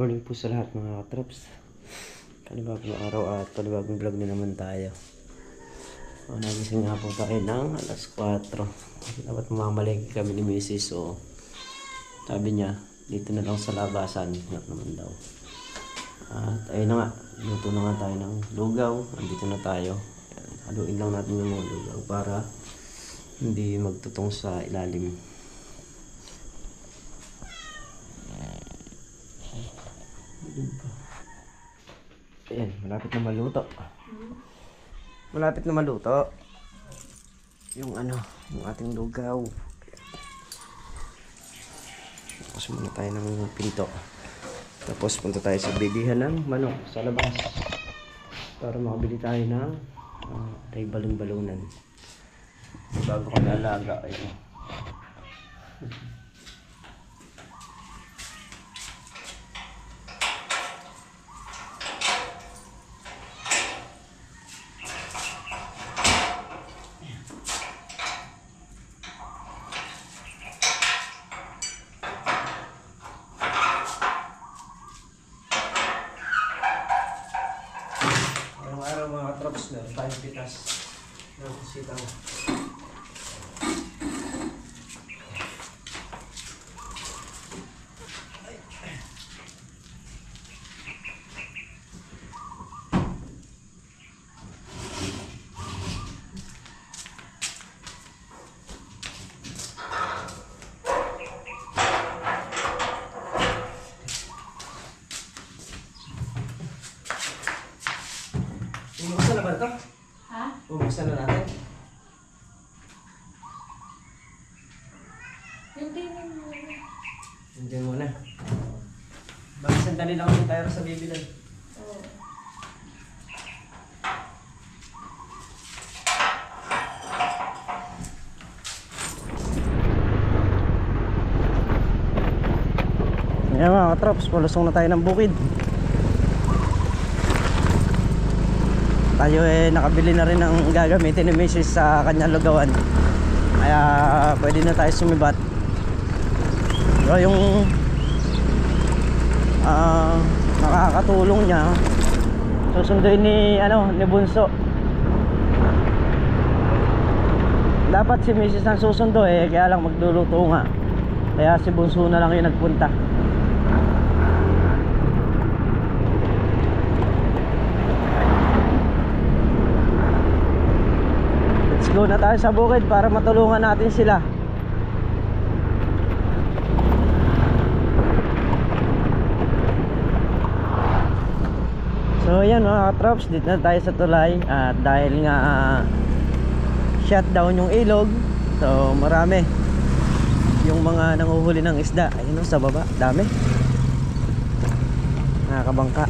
morning po sa lahat mga katrops. Panibagong araw at panibagong vlog na naman tayo. Nagising nga po tayo ng alas 4. Dapat mamamalengke kami ni Mrs. So sabi niya dito na lang sa labasan. Nga naman daw. At ayun na nga, luto na nga tayo ng lugaw. Andito na tayo. Haluin lang natin yung mga lugaw para hindi magtutong sa ilalim. Ayan, malapit na maluto. Malapit na maluto. Yung ating lugaw. Tapos muna tayo ng pinto. Tapos punta tayo sa bilihan ng manok sa labas. Para makabili tayo ng tayo balon-balonan. Bago kami alaga. Ayun. Araw mga katrops na tayong pitas ng sitaw. Bumuksan na ba ito? Ha? Bumuksan na natin? Hindi mo. Nandiyan muna. Bakit sandali lang yung tayo sa bibilan? Oo. Ayan mga katrops, palusong na tayo ng bukid. Tayo nakabili na rin ng gagamitin ni Mrs. sa kanyang lugawan. Kaya pwede na tayo sumibat. So yung nakakatulong niya, susunduin ni Bunso. Dapat si Mrs. ang susundo kaya lang magluluto nga. Kaya si Bunso na lang yung nagpunta. Go na tayo sa bukid para matulungan natin sila. So yan mga katrops, dito na tayo sa tulay. At dahil nga shutdown yung ilog, so marami yung mga nanguhuli ng isda. Ayun sa baba, dami. Nakakabangka.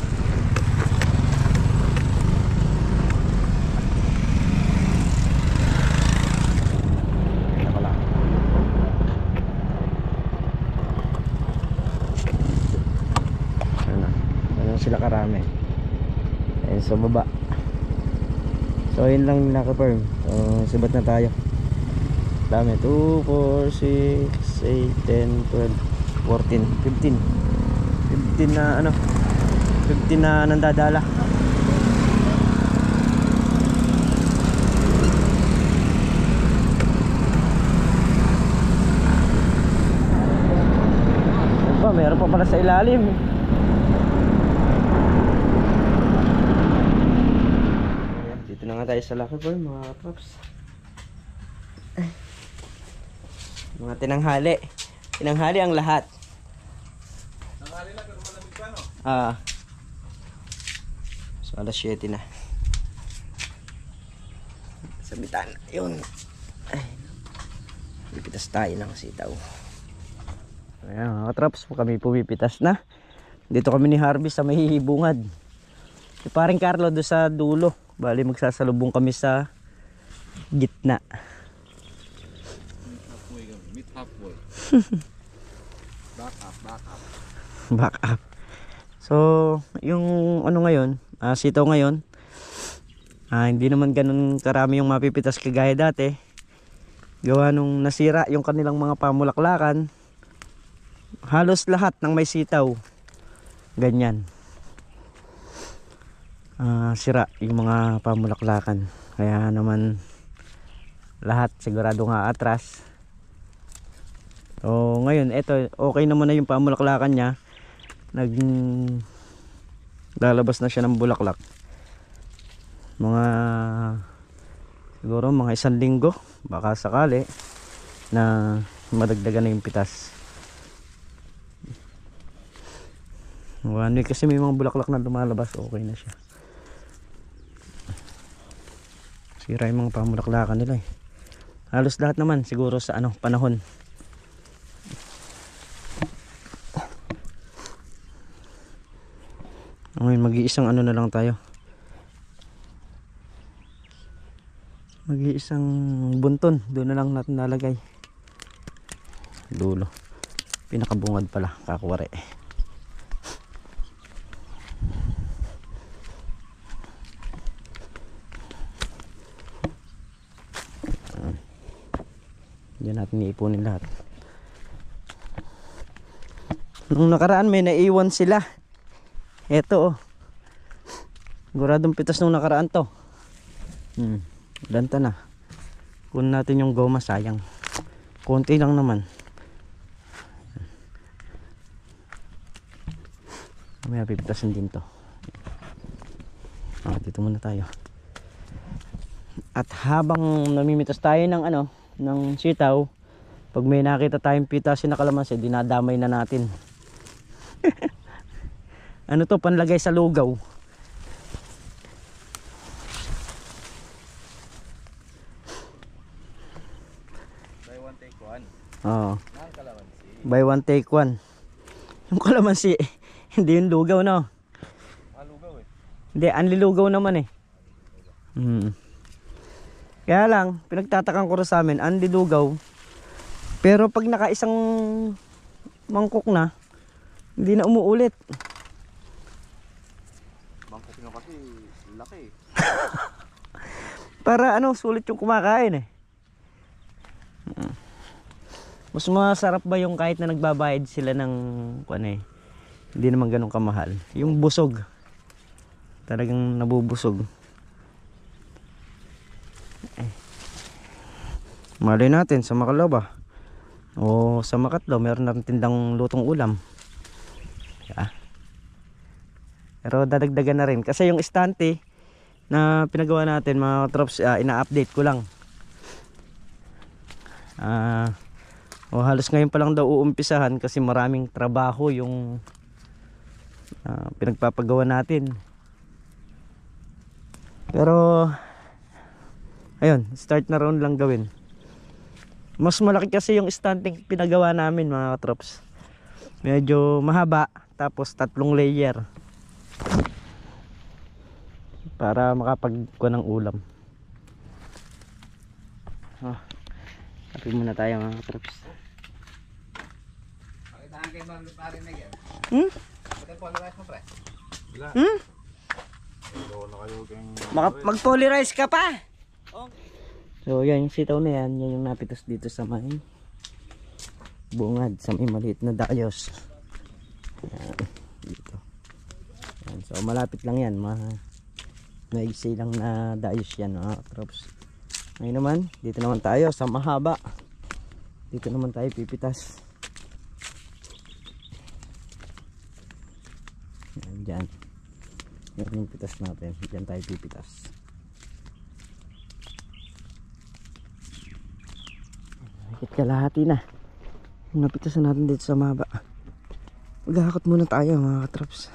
Sila karami ayun sa baba. So yun lang naka-firm. So sibat na tayo. Dami 2, 4, 6, 8, 10, 12, 14, 15 na 15 na nandadala. Meron pa pala sa ilalim. Na nga tayo sa Lucky Farm mga katrops. Mga tinanghali ang lahat. Tinanghali lang pero malamig pa no? So alas 7 na. Sa bitana yun. Pipitas tayo ng sitaw. Ayan mga katrops, kami pumipitas na. Dito kami ni Harvey sa may bungad. Si paring Carlo doon sa dulo. Bali magsasalubong kami sa gitna. Meet halfway. Back up. So, yung ngayon, sitaw ngayon, hindi naman ganun karami yung mapipitas kagaya dati. Gawa nung nasira yung kanilang mga pamulaklakan. Halos lahat ng may sitaw ganyan. Sira yung mga pamulaklakan. Kaya naman lahat sigurado nga atras. So ngayon eto, okay naman na yung pamulaklakan niya. Lalabas na siya ng bulaklak. Mga siguro mga 1 linggo baka sakali na madagdagan na yung pitas. 1 week kasi may mga bulaklak na lumalabas, okay na siya. Sira yung mga pamulaklakan nila eh. Halos lahat naman siguro sa panahon. Ngayon mag-iisang na lang tayo. Mag-iisang bunton, doon na lang natin nalagay. Dulo. Pinakabungad pala, kakuwari. Diyan natin iipunin lahat. Nung nakaraan may naiwan sila. Eto Guradong pitas nung nakaraan to. Lanta na. Kunin natin yung goma, sayang. Konti lang naman. May pipitasin din to. Dito muna tayo. At habang namimitas tayo ng ng sitaw, pag may nakita tayong pitasin na kalamansi, dinadamay na natin. To, panlagay sa lugaw. Buy one take one. Oo. Kalamansi. Buy one take one. Yung kalamansi, hindi yung lugaw, no? Lugaw eh. Hindi, anlilugaw naman eh. Kaya lang, pinagtatakan ko rin sa amin, anlilugaw. Pero pag nakaisang mangkok na, hindi na umuulit. Mangkok nyo kasi laki eh. Para sulit yung kumakain eh. Mas masarap ba yung kahit na nagbabayad sila ng hindi naman ganun kamahal. Yung busog. Talagang nabubusog. Malay natin sa Makalaba o sa Makatlo, meron na tindang lutong ulam. Pero dadagdagan na rin kasi yung estante na pinagawa natin mga trops, ina-update ko lang. Halos ngayon pa lang daw uumpisahan kasi maraming trabaho yung pinagpapagawa natin. Pero ayun, start na round lang gawin. Mas malaki kasi yung standing pinagawa namin mga katrops. Medyo mahaba, tapos 3 layer para makapagkuha ng ulam. Tapos muna tayo mga katrops. Pakitaan kayo mga pare na yan. Pati polarize mo pre. Mag-polarize ka pa? So yan yung sitaw na yan, yan yung napitas dito sa may bungad, sa may maliit na dayos. Dito. Yan. So malapit lang yan, maiksi lang na dayos yan mga katrops. Ngayon naman, dito naman tayo sa mahaba. Dito naman tayo pipitas. Yan, dyan. Yan yung pitas natin, dyan tayo pipitas. Kalahati na napitasan natin dito sa mahaba. Maghahakot muna tayo mga katrops.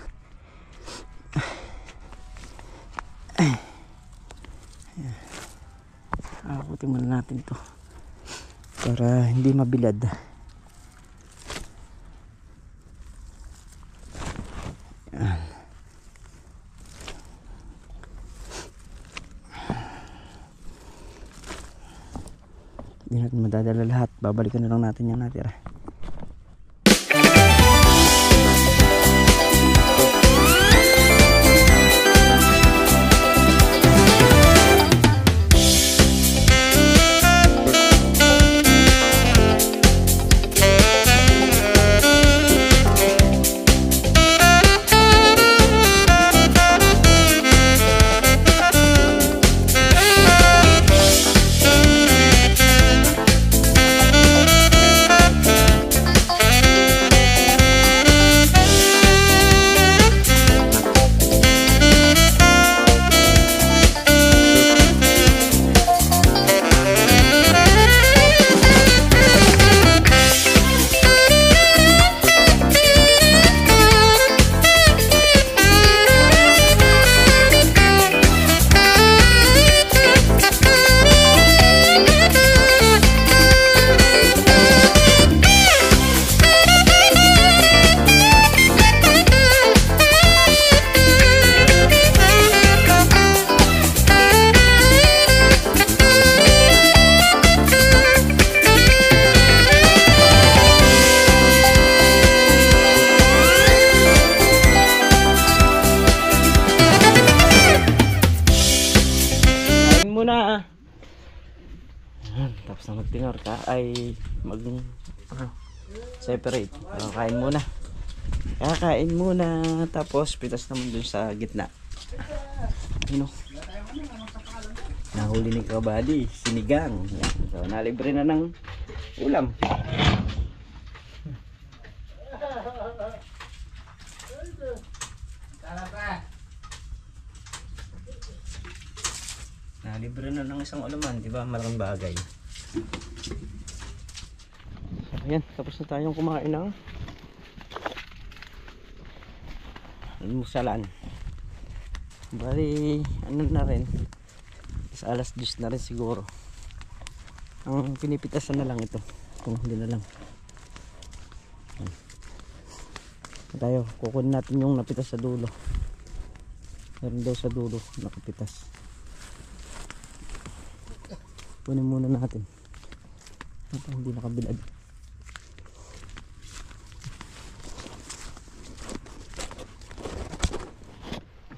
Hakutin muna natin to para hindi mabilad. Hindi natin madadala lahat, babalikan na lang natin yung natira. tapos na magtinor ka ay separate. Kakain muna tapos pitas naman dun sa gitna. Nahuli ni Kabady, sinigang. Yan. So nalibre na ng ulam. Nalibre na ng isang ulaman, di ba? Malaking bagay. So, ayan, tapos na tayong kumain ng almusalan. Bali, ano na rin, sa alas 10 na rin siguro. Ang pinipitasan na lang ito, kung hindi na lang. Tayo, kukunin natin yung napitas sa dulo. Meron daw sa dulo nakapitas. Kunin muna natin. Ito hindi nakabilad.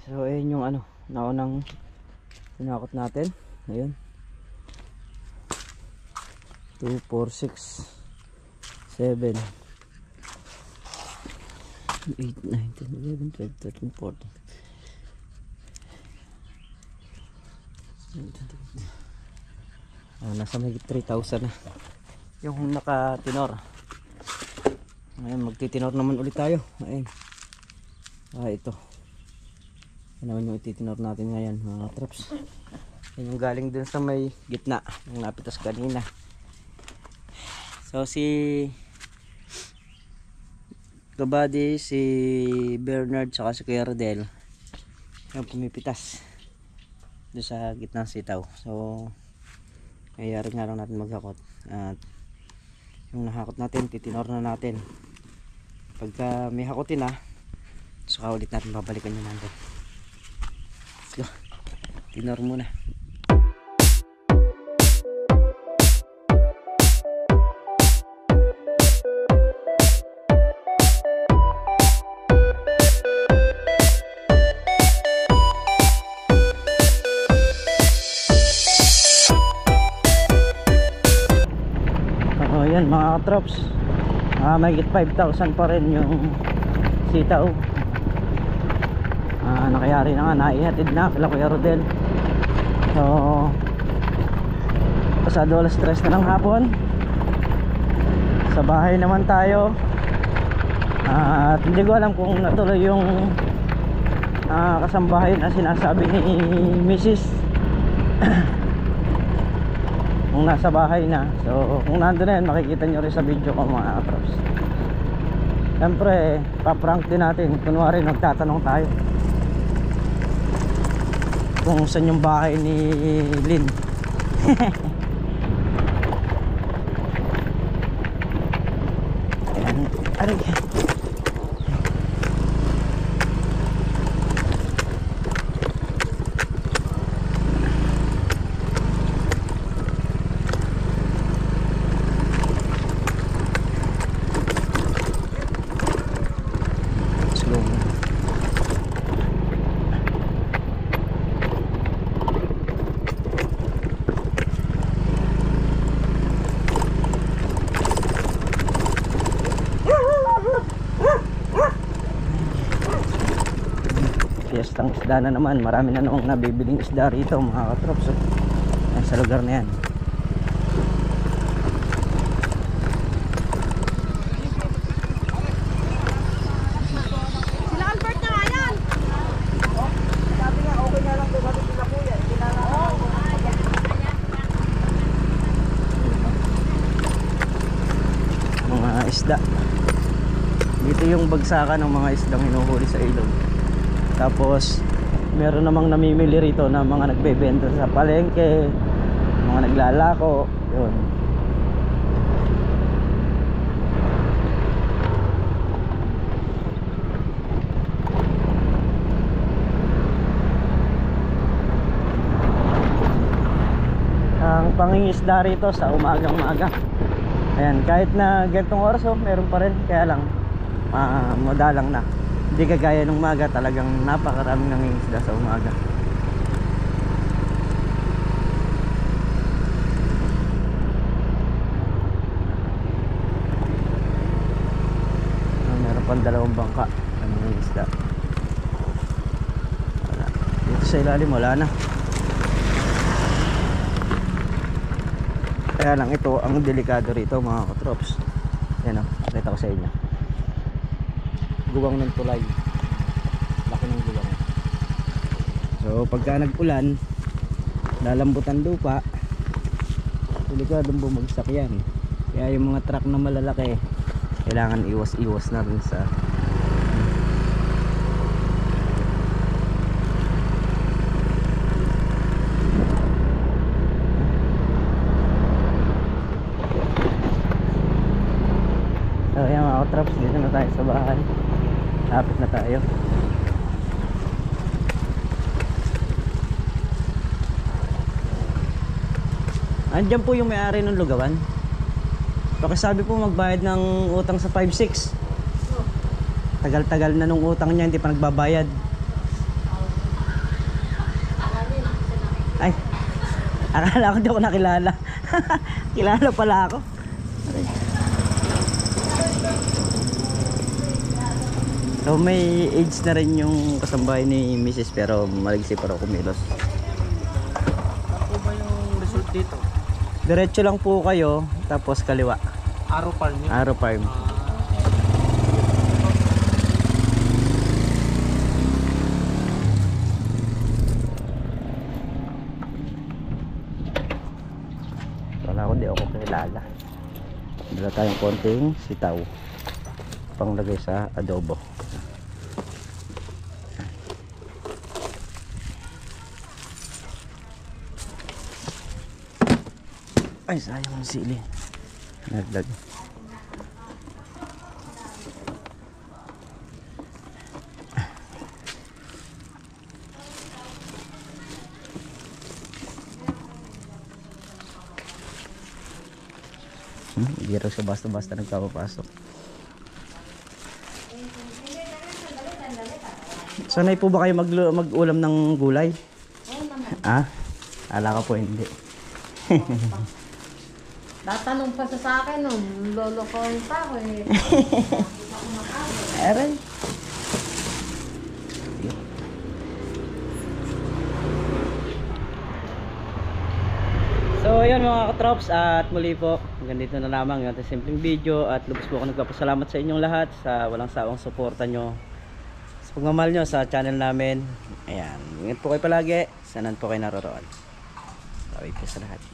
So ayun yung naunang sinakot natin. Ayun. 2, 4, 6, 7, 8, 9, 10, 11, 12, 13, 14. Nasa may 3,000 na yung nakatinor. Ngayon magtitinor naman ulit tayo. Ayun. Ito. Yan naman yung ititinor natin ngayon mga traps. Yan yung galing dun sa may gitna yung napitas kanina. So si Kabady, si Bernard saka si Kuya Rodel yung pumipitas dun sa gitna ng sitaw. So ayari nga lang natin maghakot at yung nahakot natin titinor na natin. Pagka may hakotin na saka ulit natin babalikan yung nandun. Let's go, tinor muna. Yan mga katrops, may 5,000 pa rin yung sitaw. Nakayari na nga, naihatid na kila Kuya Rodel. So pasado alas 3 na ng hapon, sa bahay naman tayo. At hindi ko alam kung natuloy yung kasambahay na sinasabi ni Mrs. kung nasa bahay na. So kung nandun na yan, makikita nyo rin sa video ko mga katrops. Siyempre paprank din natin, kunwari nagtatanong tayo kung saan yung bahay ni Lynn. Aray. Fiestang isda na naman, marami na noong nabibiling isda rito mga katrops. Sa lugar na yan. Sila Albert na nga yan. Sabi nga okay na lang kung sila kuya, mga isda dito yung bagsakan ng mga isdang hinuhuli sa ilog. Tapos meron namang namimili rito na mga nagbebenta sa palengke, mga naglalako, yun. Ang pangingisda rito sa umagang-umaga. Ayan, kahit na gantong oras meron pa rin, kaya lang madalang na. Hindi kagaya nung umaga, talagang napakaraming nangingisda sa umaga. pang dalawang bangka ang mga isda. Wala. Dito sa ilalim wala na. Kaya lang ito ang delikado rito mga katrops. Yan o, nakita ko sa inyo. Guwang ng tulay. Laki ng guwang. So pagka nag-ulan, lalambutan lupa, delikadong bumagsak yan. Kaya yung mga truck na malalaki, kailangan iwas-iwas na rin sa so yan mga katraps, dito na tayo sa bahay. Lapit na tayo. Andiyan po yung may-ari ng lugawan. Pakisabi po magbayad ng utang sa 5-6. Tagal-tagal na nung utang niya, hindi pa nagbabayad. Ay, akala ko di ako nakilala. Kilala pala ako. So may age na rin yung kasambahay ni Mrs. pero maligsi pa rin kumilos. Ano ba yung result dito? Diretso lang po kayo, tapos kaliwa. Arrow Farm yun? Arrow Farm. Wala ko, di ako kilala. Dala tayong konting sitaw panglagay sa adobo. Ay, sayang ang sili. Naglag. Hindi raw siya basta-basta nagpapapasok. Sanay po ba kayo mag-ulam ng gulay? Ah? Ala ko po hindi. Tatanong pa sa akin nun, lolo ko pa ako eh. Aray. So yun mga katrops, at muli po hanggang dito na lamang yung ating simpleng video, at lubos po ako nagpapasalamat sa inyong lahat sa walang sawang suporta nyo, sa pagmamahal nyo sa channel namin. Ayan, ingat po kayo palagi, saan po kayo naroroon. Bye po sa lahat.